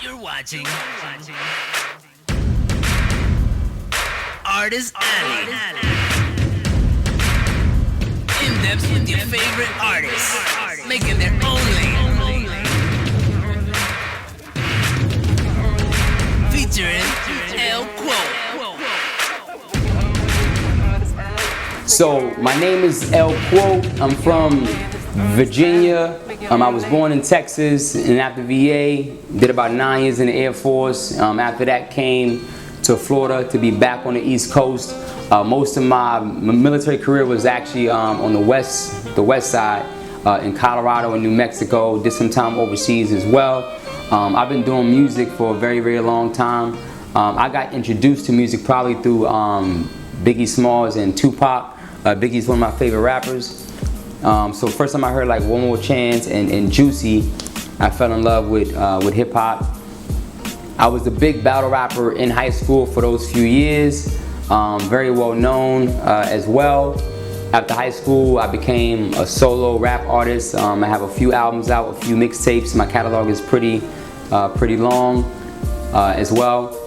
You're watching Artist Alley. In depth with your favorite artists, making their own lane. Featuring El Quo. So my name is El Quo. I'm from Virginia. I was born in Texas, and after VA, did about 9 years in the Air Force. After that, came to Florida to be back on the East Coast. Most of my military career was actually on the west side, in Colorado and New Mexico. Did some time overseas as well. I've been doing music for a very, very long time. I got introduced to music probably through Biggie Smalls and Tupac. Biggie's one of my favorite rappers. So first time I heard like One More Chance and Juicy, I fell in love with hip hop. I was a big battle rapper in high school for those few years, very well known as well. After high school, I became a solo rap artist. I have a few albums out, a few mixtapes. My catalog is pretty long as well.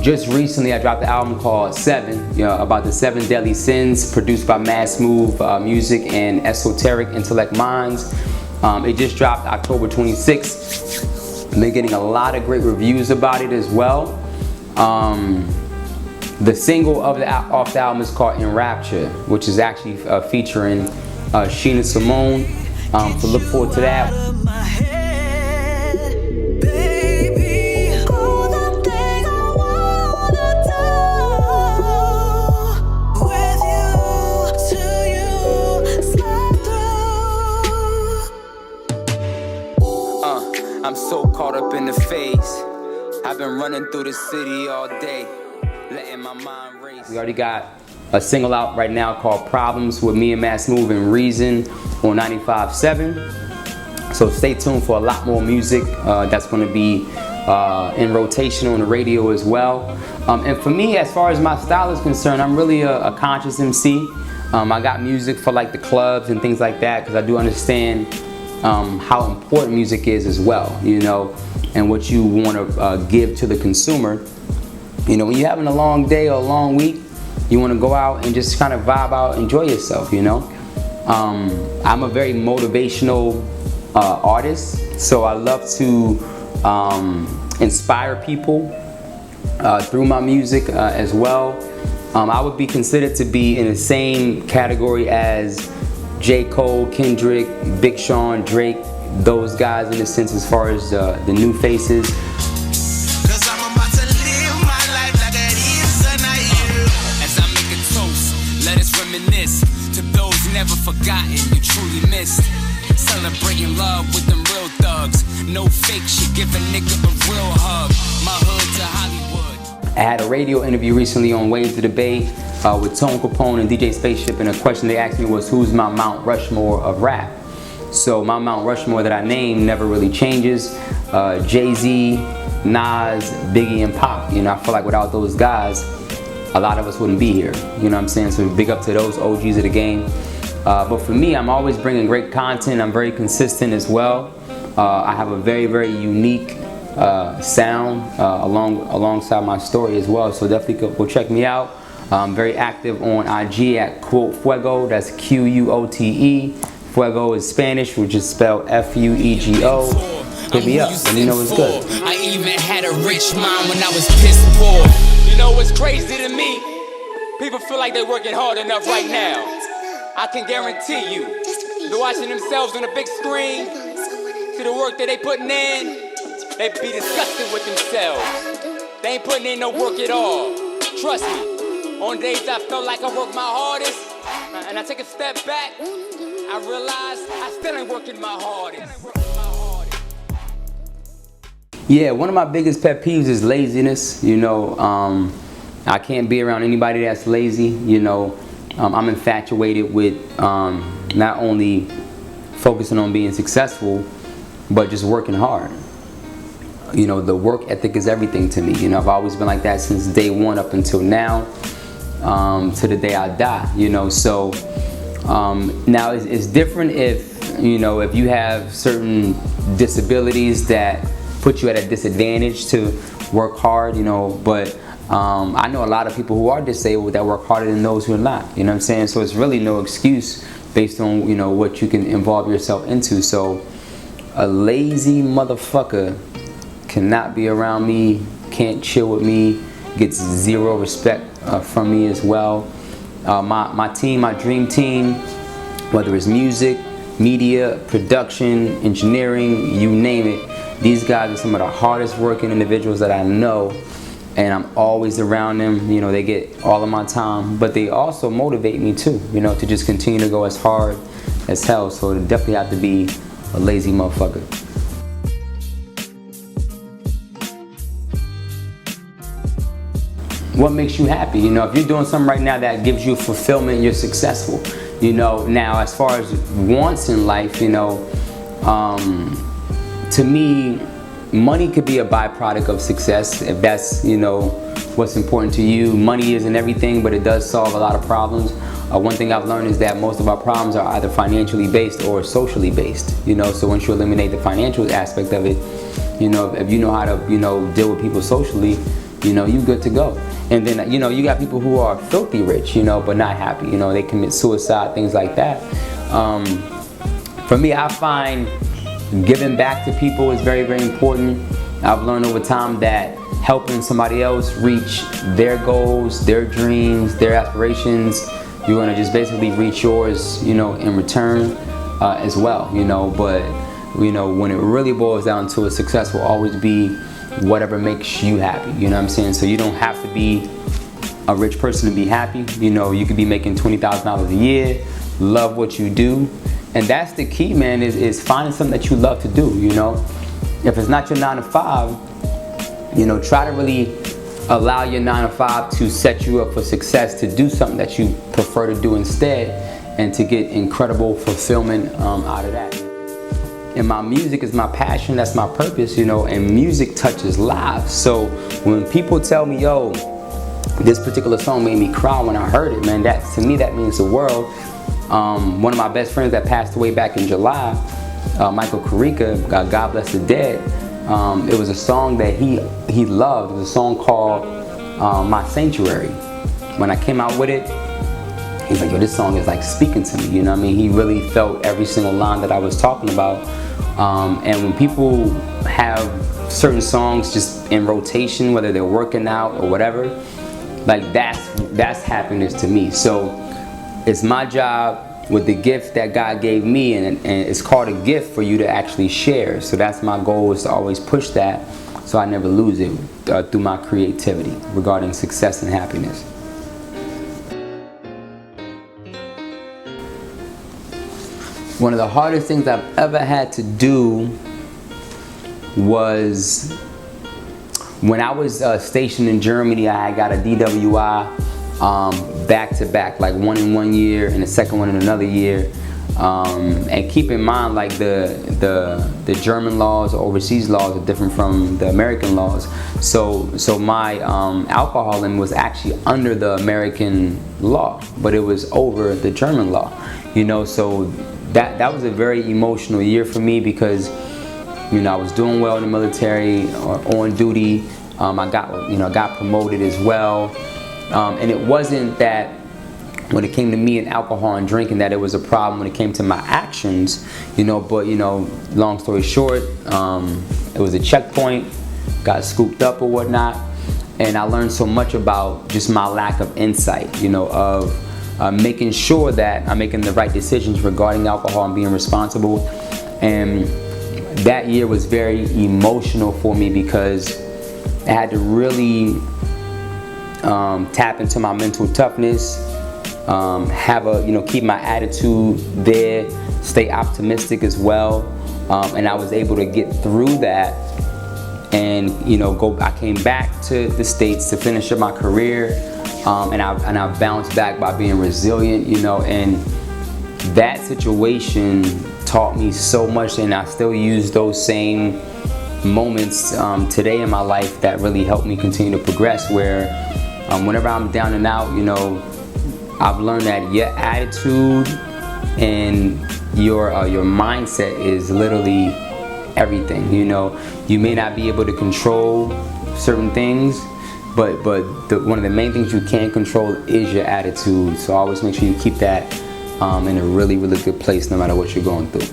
Just recently I dropped an album called Seven, about the 7 deadly sins, produced by Mass Move Music and Esoteric Intellect Minds. It just dropped October 26th. I've been getting a lot of great reviews about it as well. The single off the album is called Enrapture, which is actually featuring Sheena Simone. So look forward to that. I'm so caught up in the phase. I've been running through the city all day, letting my mind race. We already got a single out right now called Problems with me and Mass Move and Reason on 95.7. So stay tuned for a lot more music that's going to be in rotation on the radio as well. And for me, as far as my style is concerned, I'm really a conscious MC. I got music for like the clubs and things like that because I do understand how important music is as well, and what you want to give to the consumer. When you're having a long day or a long week, you want to go out and just kind of vibe out, enjoy yourself, I'm a very motivational artist, so I love to inspire people through my music as well. I would be considered to be in the same category as J. Cole, Kendrick, Big Sean, Drake, those guys in a sense as far as the new faces. Cause I'm about to live my life like it is tonight. As I make a toast, let us reminisce to those never forgotten, you truly missed. Celebrating love with them real thugs. No fake shit, give a nigga a real hug. My hood to Hollywood. I had a radio interview recently on Waves of the Bay with Tone Capone and DJ Spaceship, and a question they asked me was, who's my Mount Rushmore of rap? So my Mount Rushmore that I named never really changes. Jay-Z, Nas, Biggie, and Pac. I feel like without those guys, a lot of us wouldn't be here. You know what I'm saying? So big up to those OGs of the game. But for me, I'm always bringing great content. I'm very consistent as well. I have a very, very unique sound alongside my story as well. So definitely go check me out. I'm very active on IG at Quote Fuego. That's Quote. Fuego is Spanish, which is spelled Fuego. Hit me up, and you know it's good. I even had a rich mom when I was pissed poor. You know what's crazy to me? People feel like they're working hard enough right now. I can guarantee you, they're watching themselves on a big screen. See the work that they putting in, they be disgusted with themselves. They ain't putting in no work at all. Trust me. On days I felt like I worked my hardest, and I take a step back, I realize I still ain't working my hardest. Yeah, one of my biggest pet peeves is laziness. I can't be around anybody that's lazy. I'm infatuated with not only focusing on being successful, but just working hard. The work ethic is everything to me. I've always been like that since day one up until now. To the day I die, so now it's different if you have certain disabilities that put you at a disadvantage to work hard, but I know a lot of people who are disabled that work harder than those who are not, you know what I'm saying? So it's really no excuse based on, what you can involve yourself into. So a lazy motherfucker cannot be around me, can't chill with me, gets zero respect from me as well. My team, my dream team, whether it's music, media, production, engineering, you name it, these guys are some of the hardest working individuals that I know, and I'm always around them. They get all of my time, but they also motivate me too, to just continue to go as hard as hell. So it definitely have to be a lazy motherfucker. What makes you happy? If you're doing something right now that gives you fulfillment, you're successful. Now as far as wants in life, to me, money could be a byproduct of success if that's, what's important to you. Money isn't everything, but it does solve a lot of problems. One thing I've learned is that most of our problems are either financially based or socially based. So once you eliminate the financial aspect of it, if you know how to, deal with people socially, you good to go. And then, you got people who are filthy rich, but not happy. They commit suicide, things like that. For me, I find giving back to people is very, very important. I've learned over time that helping somebody else reach their goals, their dreams, their aspirations, you're gonna just basically reach yours, in return as well, But, when it really boils down to it, success will always be whatever makes you happy, you know what I'm saying? So you don't have to be a rich person to be happy. You could be making $20,000 a year, love what you do. And that's the key, man, is finding something that you love to do, If it's not your 9 to 5, try to really allow your 9 to 5 to set you up for success, to do something that you prefer to do instead, and to get incredible fulfillment out of that. And my music is my passion, that's my purpose, and music touches lives. So when people tell me, yo, this particular song made me cry when I heard it, man, to me that means the world. One of my best friends that passed away back in July, Michael Carrica, God bless the dead, it was a song that he loved. It was a song called My Sanctuary. When I came out with it, he's like, yo, this song is like speaking to me, He really felt every single line that I was talking about. And when people have certain songs just in rotation, whether they're working out or whatever, like that's happiness to me. So it's my job with the gift that God gave me, and it's called a gift for you to actually share. So that's my goal, is to always push that so I never lose it through my creativity regarding success and happiness. One of the hardest things I've ever had to do was when I was stationed in Germany. I got a DWI back to back, like one in 1 year and the second one in another year. And keep in mind, like the German laws or overseas laws are different from the American laws. So my alcoholism was actually under the American law, but it was over the German law. So that was a very emotional year for me because I was doing well in the military, on duty. I got promoted as well, and it wasn't that when it came to me and alcohol and drinking that it was a problem when it came to my actions, but long story short, it was a checkpoint, got scooped up or whatnot, and I learned so much about just my lack of insight, of making sure that I'm making the right decisions regarding alcohol and being responsible. And that year was very emotional for me because I had to really tap into my mental toughness, keep my attitude there, stay optimistic as well, and I was able to get through that. And I came back to the States to finish up my career, and I bounced back by being resilient, and that situation taught me so much, and I still use those same moments today in my life that really helped me continue to progress, where whenever I'm down and out, I've learned that your attitude and your mindset is literally everything. You know, you may not be able to control certain things, but one of the main things you can control is your attitude. So always make sure you keep that in a really, really good place no matter what you're going through.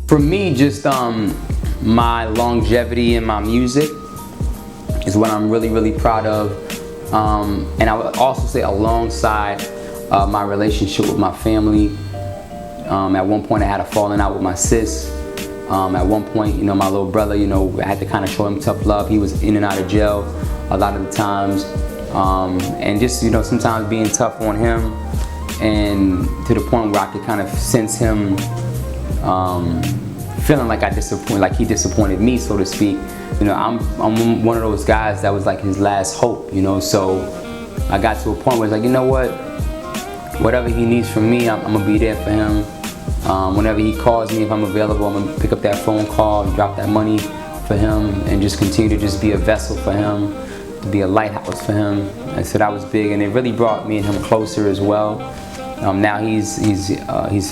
For me, just my longevity in my music is what I'm really, really proud of. And I would also say alongside my relationship with my family. At one point I had a falling out with my sis. At one point, you know, my little brother, you know, I had to kind of show him tough love. He was in and out of jail a lot of the times. And just, you know, sometimes being tough on him, and to the point where I could kind of sense him feeling like he disappointed me, so to speak. You know, I'm one of those guys that was like his last hope, you know. So I got to a point where it's like, you know what, whatever he needs from me, I'm gonna be there for him. Whenever he calls me, if I'm available, I'm gonna pick up that phone call and drop that money for him, and just continue to just be a vessel for him, to be a lighthouse for him. And so that was big, and it really brought me and him closer as well. Now he's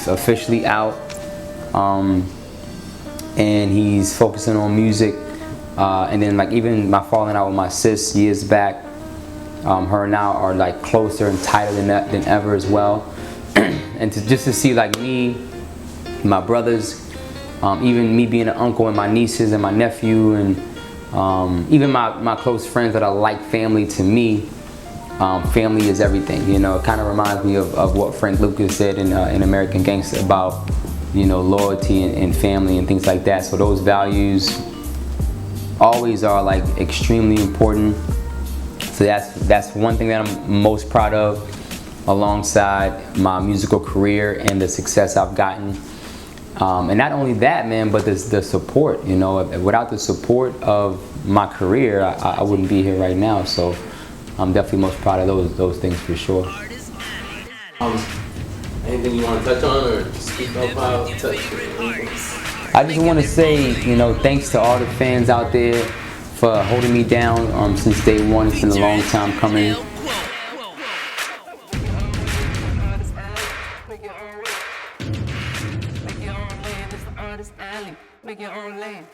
officially out, and he's focusing on music. And then like even my falling out with my sis years back, her and I are like closer and tighter than ever as well. And just to see like me, my brothers, even me being an uncle, and my nieces and my nephew, and even my close friends that are like family to me. Family is everything, you know. It kind of reminds me of what Frank Lucas said in American Gangster about, you know, loyalty and family and things like that. So those values always are like extremely important. So that's one thing that I'm most proud of, alongside my musical career and the success I've gotten. And not only that, man, but the support, you know. Without the support of my career, I wouldn't be here right now. So I'm definitely most proud of those things for sure. Anything you want to touch on or speak about? I just want to say, you know, thanks to all the fans out there for holding me down since day one. It's been a long time coming. Make your own lane.